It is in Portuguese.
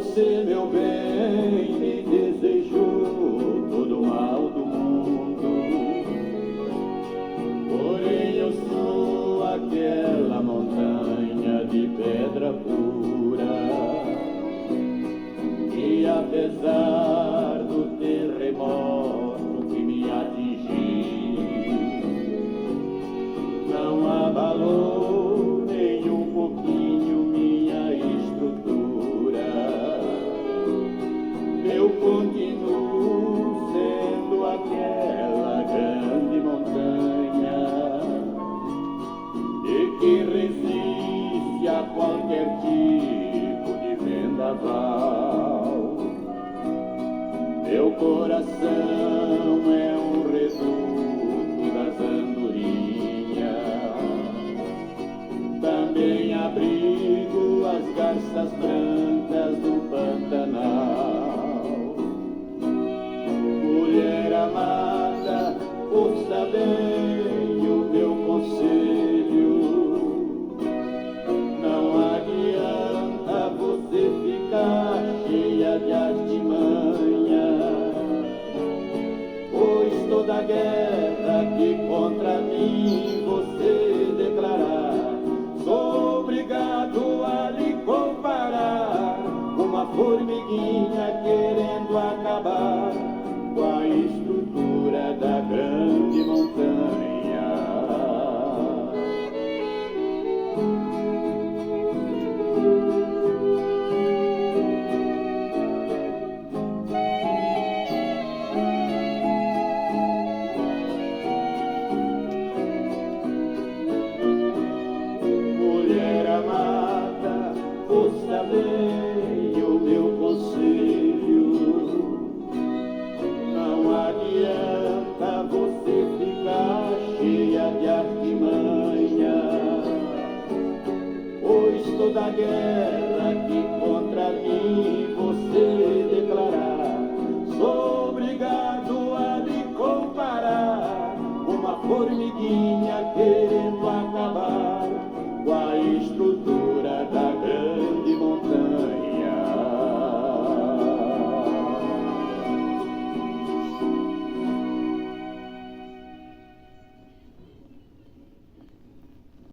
Você, meu bem, me desejou todo o mal do mundo. Porém eu sou aquela montanha de pedra pura, e apesar do terremoto que me atingiu, não abalou nem um pouquinho minha estrutura. Eu continuo sendo aquela grande montanha e que resiste a qualquer tipo de vendaval. Meu coração é um reduto das andorinhas, também abrigo as garças brancas do Pantanal. Mulher amada, ouça bem o meu conselho. Não adianta você ficar cheia de artimanha, pois toda guerra que contra mim você declarar, sou obrigado a lhe comparar com uma formiguinha querendo acabar com a estrutura da grande montanha. Mulher amada, ouça bem o meu conselho. Não adianta você ficar cheia de artimanha, pois toda guerra